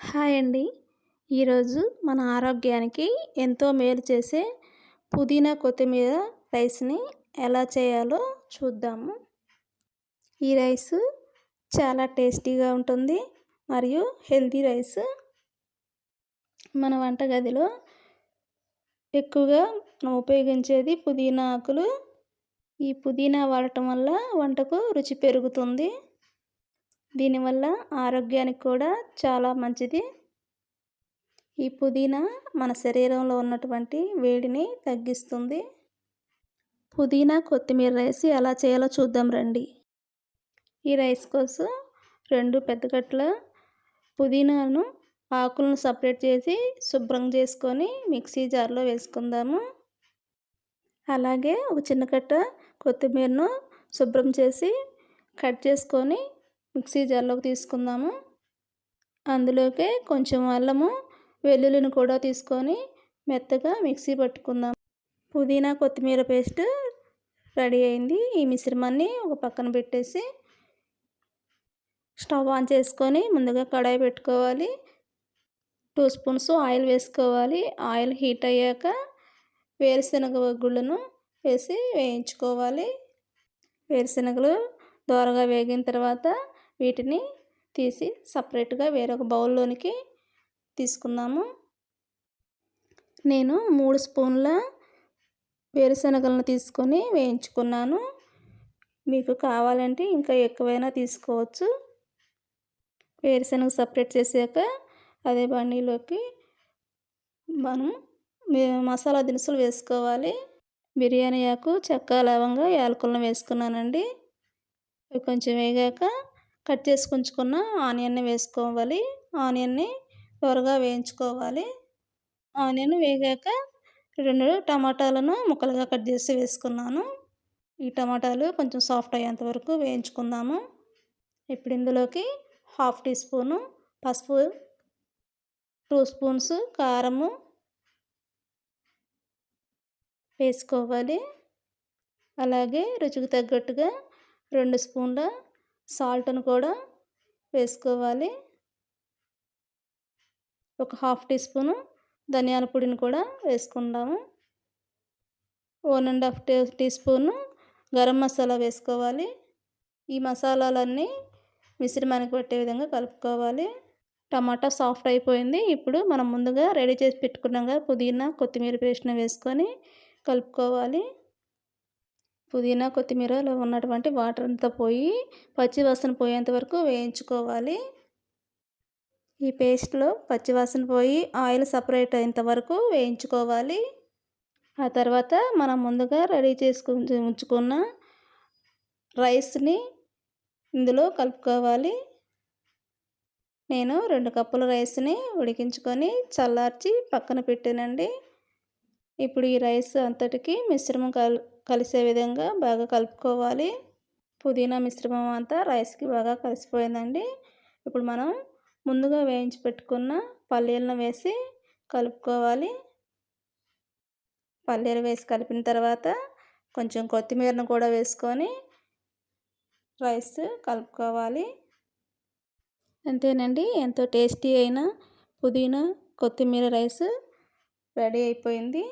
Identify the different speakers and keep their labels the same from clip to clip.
Speaker 1: Hi అండి. ఈరోజు మన ఆరోగ్యానికి ఎంతో మేలు చేసే పుదీనా కొత్తిమీర రైస్‌ని ఎలా చేయాలో చూద్దాము. ఈ రైసు చాలా టేస్టీగా ఉంటుంది మరియు హెల్తీ రైసు. మన వంటగదిలో ఎక్కువగా మనం ఉపయోగించేది పుదీనా ఆకులు. ఈ పుదీనా వాడటం వల్ల వంటకు రుచి పెరుగుతుంది. దీనివల్ల ఆరోగ్యానికి కూడా చాలా మంచిది. ఈ పుదీనా మన శరీరంలో ఉన్నటువంటి వేడిని తగ్గిస్తుంది. పుదీనా కొత్తిమీర రైస్ ఎలా చేయాలో చూద్దాం రండి. ఈ రైస్ కోసం 2 పెద్ద కట్టల పుదీనాను ఆకులను సపరేట్ చేసి శుభ్రం చేసుకొని మిక్సీ జార్లో వేసుకుందాము. అలాగే ఒక చిన్న కట్ట కొత్తిమీరను శుభ్రం చేసి కట్ చేసుకొని మిక్సీ జార్లోకి తీసుకుందాము. అందులోకే కొంచెం అల్లము, వెల్లుల్లిని కూడా తీసుకొని మెత్తగా మిక్సీ పట్టుకుందాం. పుదీనా కొత్తిమీర పేస్ట్ రెడీ అయింది. ఈ మిశ్రమాన్ని ఒక పక్కన పెట్టేసి స్టవ్ ఆన్ చేసుకొని ముందుగా కడాయి పెట్టుకోవాలి. 2 స్పూన్స్ ఆయిల్ వేసుకోవాలి. ఆయిల్ హీట్ అయ్యాక వేరుశనగ గుళ్ళను వేసి వేయించుకోవాలి. వేరుశనగలు దోరగా వేగిన తర్వాత వీటిని తీసి సపరేట్గా వేరొక బౌల్లోనికి తీసుకుందాము. నేను 3 స్పూన్ల వేరుశనగలను తీసుకొని వేయించుకున్నాను. మీకు కావాలంటే ఇంకా ఎక్కువైనా తీసుకోవచ్చు. వేరుశనగ సపరేట్ చేసాక అదే బండిలోకి మనం మసాలా దినుసులు వేసుకోవాలి. బిర్యానీ ఆకు, చెక్క, లవంగ, యాలకులను వేసుకున్నానండి. అవి కొంచెం వేగాక కట్ చేసి ఉంచుకున్న ఆనియన్ని వేసుకోవాలి. ఆనియన్ని త్వరగా వేయించుకోవాలి. ఆనియన్ వేగాక 2 టమాటాలను ముక్కలుగా కట్ చేసి వేసుకున్నాను. ఈ టమాటాలు కొంచెం సాఫ్ట్ అయ్యేంత వరకు వేయించుకుందాము. ఇప్పుడు ఇందులోకి 1/2 టీ స్పూను పసుపు, 2 స్పూన్స్ కారము వేసుకోవాలి. అలాగే రుచికి తగ్గట్టుగా 2 స్పూన్ల సాల్ట్‌ను కూడా వేసుకోవాలి. ఒక 1/2 టీ స్పూను ధనియాల పొడిని కూడా వేసుకుందాము. 1 ½ టీ స్పూను గరం మసాలా వేసుకోవాలి. ఈ మసాలాలన్నీ మిశ్రమానికి పట్టే విధంగా కలుపుకోవాలి. టమాటా సాఫ్ట్ అయిపోయింది. ఇప్పుడు మనం ముందుగా రెడీ చేసి పెట్టుకున్నాం కదా పుదీనా కొత్తిమీర పేస్ట్‌ని వేసుకొని కలుపుకోవాలి. పుదీనా కొత్తిమీరలో ఉన్నటువంటి వాటర్ అంతా పోయి పచ్చి వాసన పోయేంత వరకు వేయించుకోవాలి. ఈ పేస్ట్‌లో పచ్చి వాసన పోయి ఆయిల్ సపరేట్ అయ్యేంత వరకు వేయించుకోవాలి. ఆ తర్వాత మనం ముందుగా రెడీ చేసుకొని ఉంచుకున్న రైస్‌ని ఇందులో కలుపుకోవాలి. నేను 2 కప్పుల రైస్‌ని ఉడికించుకొని చల్లార్చి పక్కన పెట్టానండి. ఇప్పుడు ఈ రైస్ అంతటికి మిశ్రమం కలిసే విధంగా బాగా కలుపుకోవాలి. పుదీనా మిశ్రమం అంతా రైస్‌కి బాగా కలిసిపోయిందండి. ఇప్పుడు మనం ముందుగా వేయించి పెట్టుకున్న పల్లీలను వేసి కలుపుకోవాలి. పల్లీలు వేసి కలిపిన తర్వాత కొంచెం కొత్తిమీరను కూడా వేసుకొని రైస్ కలుపుకోవాలి. అంతేనండి, ఎంతో టేస్టీ అయిన పుదీనా కొత్తిమీర రైస్ రెడీ అయిపోయింది.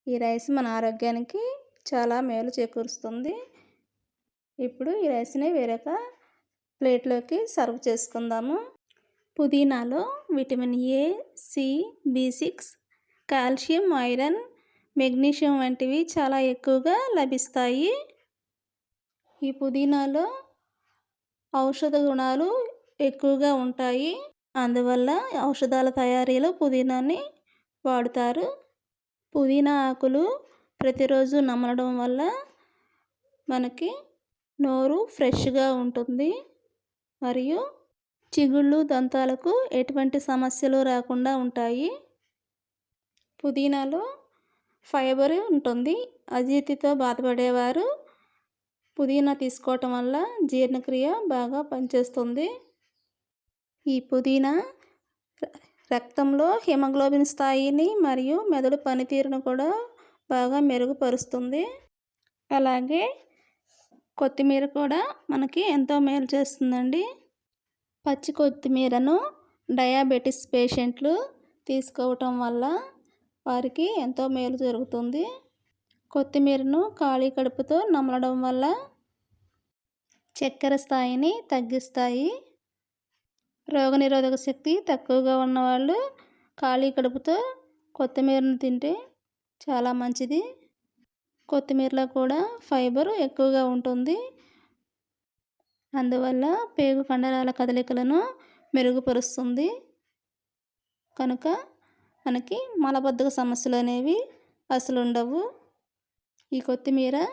Speaker 1: ఈ రైస్ మన ఆరోగ్యానికి చాలా మేలు చేకూరుస్తుంది. ఇప్పుడు ఈ రైస్‌ని వేరొక ప్లేట్లోకి సర్వ్ చేసుకుందాము. పుదీనాలో విటమిన్ ఏ, సి, బి6, కాల్షియం, ఐరన్, మెగ్నీషియం వంటివి చాలా ఎక్కువగా లభిస్తాయి. ఈ పుదీనాలో ఔషధ గుణాలు ఎక్కువగా ఉంటాయి. అందువల్ల ఔషధాల తయారీలో పుదీనాని వాడుతారు. పుదీనా ఆకులు ప్రతిరోజు నమలడం వల్ల మనకి నోరు ఫ్రెష్‌గా ఉంటుంది మరియు చిగుళ్ళు, దంతాలకు ఎటువంటి సమస్యలు రాకుండా ఉంటాయి. పుదీనాలో ఫైబర్ ఉంటుంది. అజీర్తితో బాధపడేవారు పుదీనా తీసుకోవటం వల్ల జీర్ణక్రియ బాగా పనిచేస్తుంది. ఈ పుదీనా రక్తంలో హిమోగ్లోబిన్ స్థాయిని మరియు మెదడు పనితీరును కూడా బాగా మెరుగుపరుస్తుంది. అలాగే కొత్తిమీర కూడా మనకి ఎంతో మేలు చేస్తుందండి. పచ్చి కొత్తిమీరను డయాబెటిస్ పేషెంట్లు తీసుకోవటం వల్ల వారికి ఎంతో మేలు జరుగుతుంది. కొత్తిమీరను ఖాళీ కడుపుతో నమలడం వల్ల చక్కెర స్థాయిని తగ్గిస్తాయి. రోగనిరోధక శక్తి తక్కువగా ఉన్నవాళ్ళు ఖాళీ కడుపుతో కొత్తిమీరను తింటే చాలా మంచిది. కొత్తిమీరలో కూడా ఫైబర్ ఎక్కువగా ఉంటుంది. అందువల్ల పేగు కండరాల కదలికలను మెరుగుపరుస్తుంది. కనుక మనకి మలబద్ధక సమస్యలు అనేవి అసలు ఉండవు. ఈ కొత్తిమీర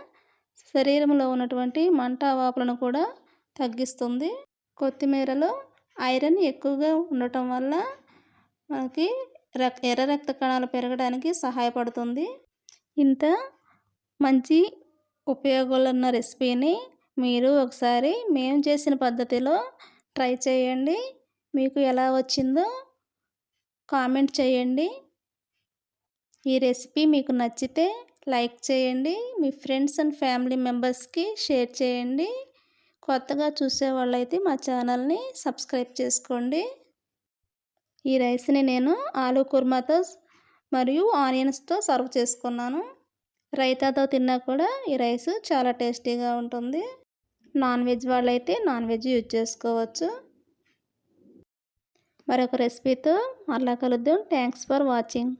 Speaker 1: శరీరంలో ఉన్నటువంటి మంట వాపులను కూడా తగ్గిస్తుంది. కొత్తిమీరలో ఐరన్ ఎక్కువగా ఉండటం వల్ల మనకి ఎర్ర రక్త కణాలు పెరగడానికి సహాయపడుతుంది. ఇంత మంచి ఉపయోగాలున్న రెసిపీని మీరు ఒకసారి మేము చేసిన పద్ధతిలో ట్రై చేయండి. మీకు ఎలా వచ్చిందో కామెంట్ చేయండి. ఈ రెసిపీ మీకు నచ్చితే లైక్ చేయండి. మీ ఫ్రెండ్స్ అండ్ ఫ్యామిలీ మెంబర్స్కి షేర్ చేయండి. కొత్తగా చూసే వాళ్ళైతే మా ఛానల్ని సబ్స్క్రైబ్ చేసుకోండి. ఈ రైస్ని నేను ఆలూ కుర్మాతో మరియు ఆనియన్స్తో సర్వ్ చేసుకున్నాను. రైతాతో తిన్నా కూడా ఈ రైస్ చాలా టేస్టీగా ఉంటుంది. నాన్ వెజ్ వాళ్ళైతే నాన్ వెజ్ యూజ్ చేసుకోవచ్చు. మరొక రెసిపీతో మరలా కలుద్దాం. Thanks for watching.